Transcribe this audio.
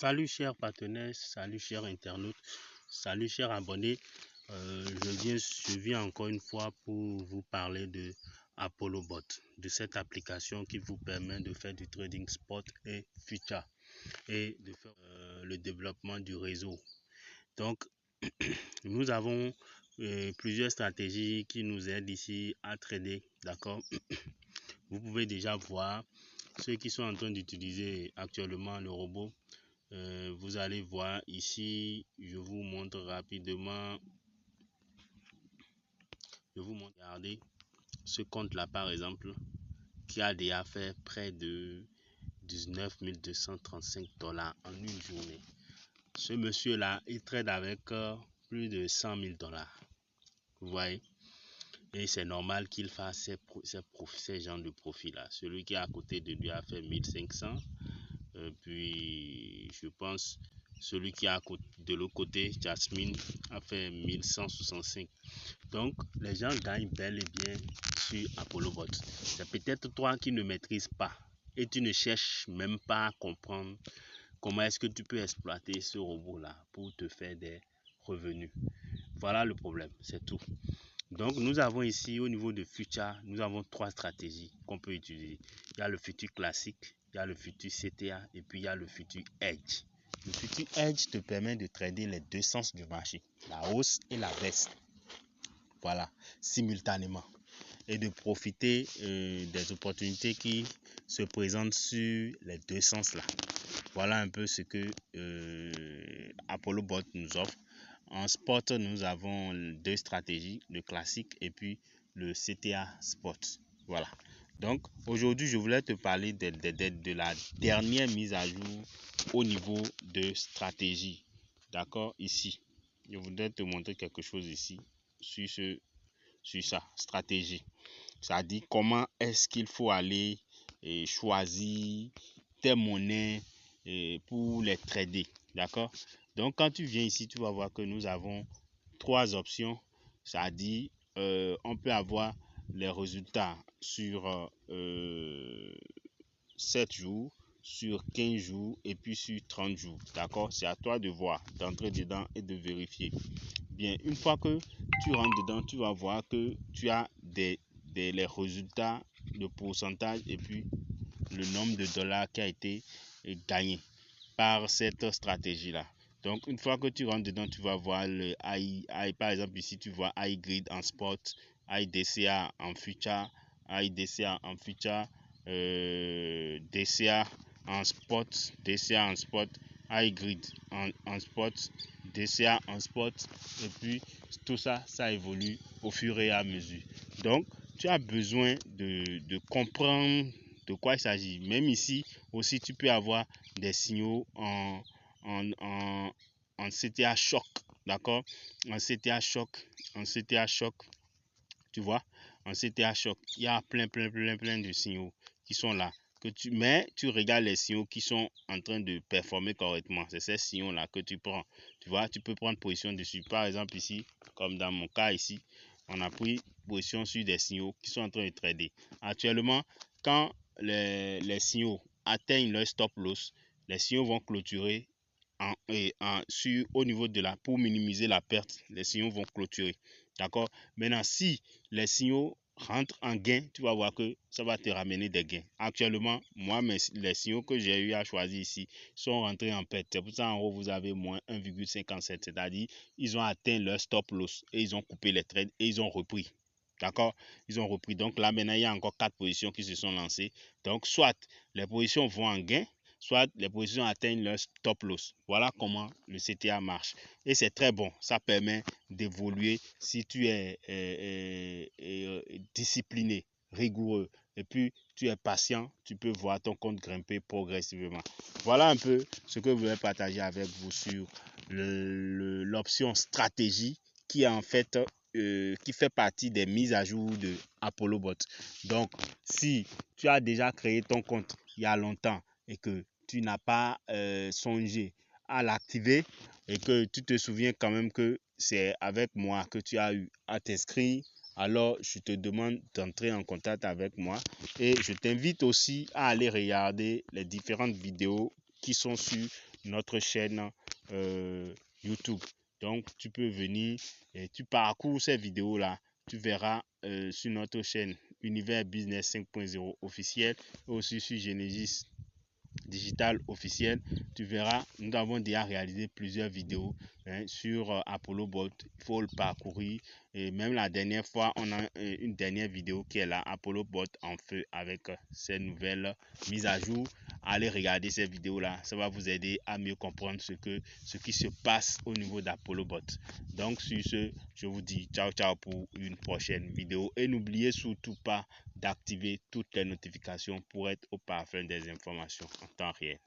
Salut chers partenaires, salut chers internautes, salut chers abonnés. Je viens encore une fois pour vous parler de ApolloBot, de cette application qui vous permet de faire du trading spot et future et de faire le développement du réseau. Donc, nous avons plusieurs stratégies qui nous aident ici à trader, d'accord? Vous pouvez déjà voir ceux qui sont en train d'utiliser actuellement le robot. Vous allez voir ici, je vous montre rapidement. Regardez ce compte là par exemple, qui a déjà fait près de 19 235 $ en une journée. Ce monsieur là, il trade avec plus de 100 000 $. Vous voyez? Et c'est normal qu'il fasse ces genres de profit là. Celui qui est à côté de lui a fait 1500. Puis je pense celui qui est de l'autre côté, Jasmine, a fait 1165. Donc les gens gagnent bel et bien sur ApolloBot. C'est peut-être toi qui ne maîtrises pas et tu ne cherches même pas à comprendre comment est-ce que tu peux exploiter ce robot là pour te faire des revenus. Voilà le problème, c'est tout. Donc nous avons ici au niveau de future, nous avons trois stratégies qu'on peut utiliser. Il y a le futur classique, il y a le futur CTA et puis il y a le futur Edge. Le futur Edge te permet de trader les deux sens du marché, la hausse et la baisse. Voilà, simultanément. Et de profiter des opportunités qui se présentent sur les deux sens là. Voilà un peu ce que ApolloBot nous offre. En spot, nous avons deux stratégies, le classique et puis le CTA Spot. Voilà. Donc aujourd'hui, je voulais te parler de la dernière mise à jour au niveau de stratégie. D'accord, ici. Je voudrais te montrer quelque chose ici sur ça, stratégie. Ça dit comment est-ce qu'il faut aller choisir tes monnaies pour les trader. D'accord? Donc quand tu viens ici, tu vas voir que nous avons trois options. Ça dit on peut avoir les résultats sur 7 jours, sur 15 jours et puis sur 30 jours. D'accord? C'est à toi de voir, d'entrer dedans et de vérifier. Bien, une fois que tu rentres dedans, tu vas voir que tu as les résultats, le pourcentage et puis le nombre de dollars qui a été gagné par cette stratégie là. Donc une fois que tu rentres dedans, tu vas voir le AI, par exemple ici tu vois iGrid en spot, IDCA en future, IDCA en future, DCA en spot, DCA en spot, iGrid en spot, DCA en spot, et puis tout ça, ça évolue au fur et à mesure. Donc tu as besoin de comprendre de quoi il s'agit. Même ici aussi, tu peux avoir des signaux en CTA choc, d'accord? En CTA choc, tu vois, en CTA choc, il y a plein de signaux qui sont là. Mais tu regardes les signaux qui sont en train de performer correctement. C'est ces signaux là que tu prends. Tu vois, tu peux prendre position dessus. Par exemple ici, comme dans mon cas ici, on a pris position sur des signaux qui sont en train de trader. Actuellement, quand les signaux atteignent leur stop loss, les signaux vont clôturer au niveau de pour minimiser la perte. Les signaux vont clôturer. D'accord? Maintenant, si les signaux rentrent en gain, tu vas voir que ça va te ramener des gains. Actuellement, moi, les signaux que j'ai eu à choisir ici sont rentrés en perte. C'est pour ça, en haut, vous avez moins 1,57. C'est-à-dire, ils ont atteint leur stop loss et ils ont coupé les trades et ils ont repris. D'accord? Ils ont repris. Donc là, maintenant, il y a encore 4 positions qui se sont lancées. Donc, soit les positions vont en gain, soit les positions atteignent leur stop loss. Voilà comment le CTA marche. Et c'est très bon. Ça permet d'évoluer si tu es discipliné, rigoureux. Et puis, tu es patient, tu peux voir ton compte grimper progressivement. Voilà un peu ce que je voulais partager avec vous sur l'option stratégie qui est en fait qui fait partie des mises à jour de ApolloBot. Donc, si tu as déjà créé ton compte il y a longtemps et que tu n'as pas songé à l'activer et que tu te souviens quand même que c'est avec moi que tu as eu à t'inscrire, alors je te demande d'entrer en contact avec moi et je t'invite aussi à aller regarder les différentes vidéos qui sont sur notre chaîne YouTube. Donc, tu peux venir et tu parcours ces vidéos-là. Tu verras sur notre chaîne Univers Business 5.0 officiel et aussi sur Genesis Digital officiel. Tu verras, nous avons déjà réalisé plusieurs vidéos sur Apollo Bot. Il faut le parcourir. Et même la dernière fois, on a une dernière vidéo qui est là, Apollo Bot en feu avec ces nouvelles mises à jour. Allez regarder ces vidéos-là. Ça va vous aider à mieux comprendre ce qui se passe au niveau d'Apollo Bot. Donc, sur ce, je vous dis ciao, ciao pour une prochaine vidéo. Et n'oubliez surtout pas d'activer toutes les notifications pour être au parfum des informations en temps réel.